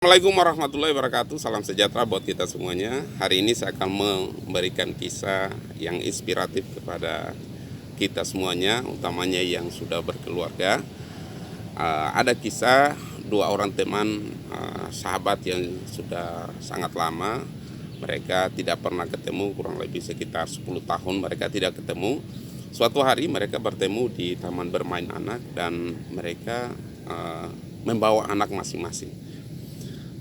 Assalamualaikum warahmatullahi wabarakatuh. Salam sejahtera buat kita semuanya. Hari ini saya akan memberikan kisah yang inspiratif kepada kita semuanya, utamanya yang sudah berkeluarga. Ada kisah dua orang teman sahabat yang sudah sangat lama. Mereka tidak pernah ketemu, kurang lebih sekitar 10 tahun mereka tidak ketemu. Suatu hari mereka bertemu di taman bermain anak dan mereka membawa anak masing-masing.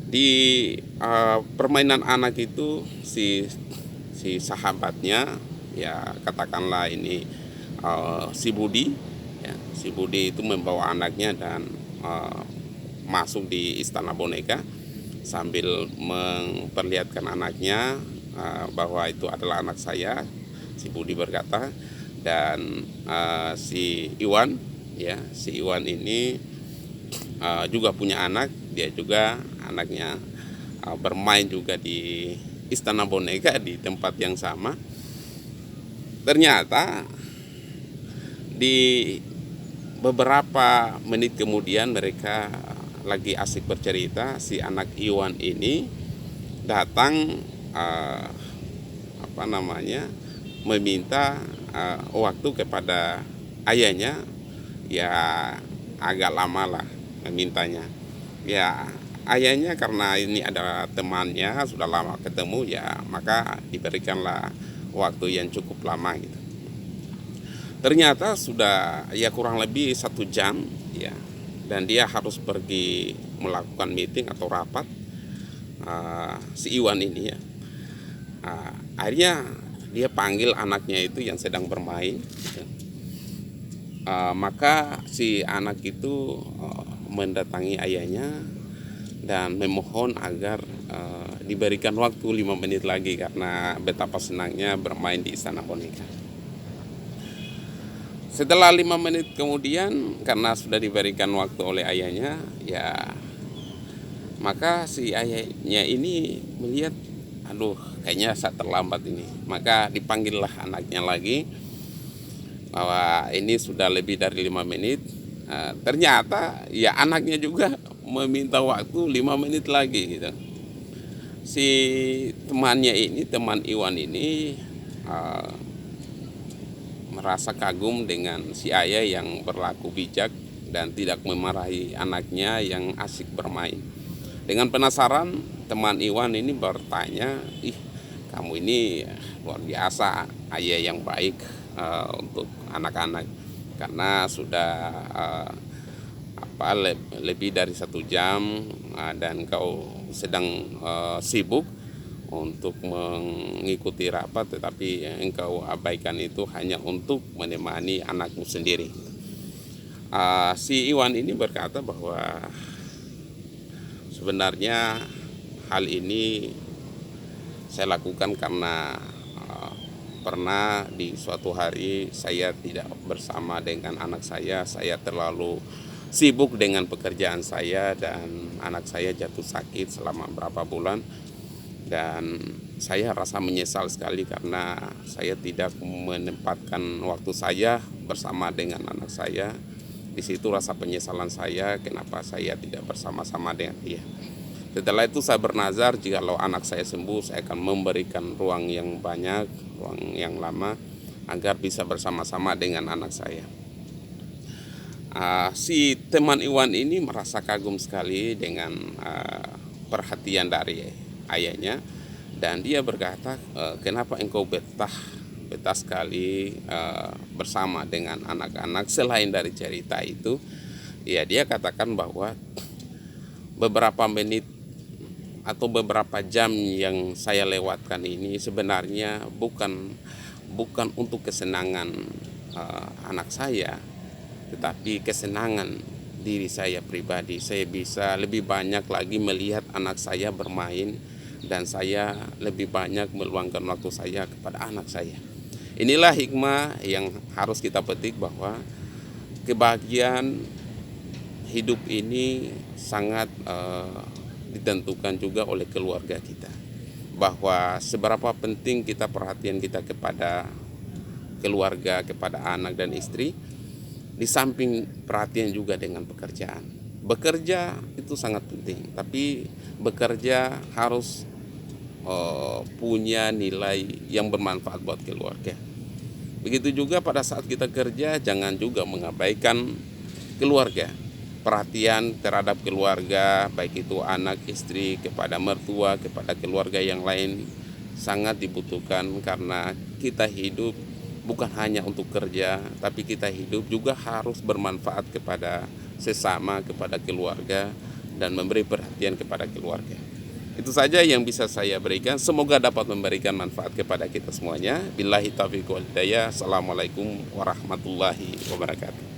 Di permainan anak itu si sahabatnya, ya katakanlah ini si Budi, ya, si Budi itu membawa anaknya dan masuk di istana boneka sambil memperlihatkan anaknya bahwa itu adalah anak saya. Si Budi berkata, dan si Iwan, ya, si Iwan ini juga punya anak. Dia juga anaknya bermain juga di istana boneka di tempat yang sama. Ternyata di beberapa menit kemudian mereka lagi asik bercerita, si anak Iwan ini datang meminta waktu kepada ayahnya. Ya agak lama lah memintanya. Ya ayahnya karena ini ada temannya sudah lama ketemu, ya maka diberikanlah waktu yang cukup lama gitu. Ternyata sudah ya kurang lebih 1 jam, ya, dan dia harus pergi melakukan meeting atau rapat, si Iwan ini, ya. Akhirnya dia panggil anaknya itu yang sedang bermain gitu. Maka si anak itu mendatangi ayahnya dan memohon agar diberikan waktu 5 menit lagi karena betapa senangnya bermain di istana boneka. Setelah 5 menit kemudian, karena sudah diberikan waktu oleh ayahnya, ya maka si ayahnya ini melihat, aduh kayaknya saya terlambat ini. Maka dipanggillah anaknya lagi bahwa ini sudah lebih dari 5 menit. Ternyata ya anaknya juga meminta waktu 5 menit lagi gitu. Si temannya ini, teman Iwan ini merasa kagum dengan si ayah yang berlaku bijak dan tidak memarahi anaknya yang asik bermain. Dengan penasaran, teman Iwan ini bertanya, kamu ini luar biasa, ayah yang baik untuk anak-anak, karena sudah lebih dari 1 jam dan kau sedang sibuk untuk mengikuti rapat, tetapi yang engkau abaikan itu hanya untuk menemani anakmu sendiri. Si Iwan ini berkata bahwa sebenarnya hal ini saya lakukan karena pernah di suatu hari saya tidak bersama dengan anak saya terlalu sibuk dengan pekerjaan saya dan anak saya jatuh sakit selama berapa bulan, dan saya rasa menyesal sekali karena saya tidak menempatkan waktu saya bersama dengan anak saya. Di situ rasa penyesalan saya, kenapa saya tidak bersama-sama dengan dia. Setelah itu saya bernazar, jikalau anak saya sembuh, saya akan memberikan ruang yang banyak, ruang yang lama, agar bisa bersama-sama dengan anak saya. Si teman Iwan ini merasa kagum sekali dengan perhatian dari ayahnya, dan dia berkata, kenapa engkau betah sekali bersama dengan anak-anak selain dari cerita itu. Ya, dia katakan bahwa beberapa menit atau beberapa jam yang saya lewatkan ini sebenarnya bukan untuk kesenangan anak saya, tetapi kesenangan diri saya pribadi. Saya bisa lebih banyak lagi melihat anak saya bermain, dan saya lebih banyak meluangkan waktu saya kepada anak saya. Inilah hikmah yang harus kita petik, bahwa kebahagiaan hidup ini sangat ditentukan juga oleh keluarga kita. Bahwa seberapa penting kita perhatian kita kepada keluarga, kepada anak dan istri, di samping perhatian juga dengan pekerjaan. bekerja itu sangat penting, tapi bekerja harus punya nilai yang bermanfaat buat keluarga. Begitu juga pada saat kita kerja, jangan juga mengabaikan keluarga. Perhatian terhadap keluarga, baik itu anak, istri, kepada mertua, kepada keluarga yang lain sangat dibutuhkan, karena kita hidup bukan hanya untuk kerja, tapi kita hidup juga harus bermanfaat kepada sesama, kepada keluarga, dan memberi perhatian kepada keluarga. Itu saja yang bisa saya berikan. Semoga dapat memberikan manfaat kepada kita semuanya. Billahi taufiq wal hidayah. Assalamualaikum warahmatullahi wabarakatuh.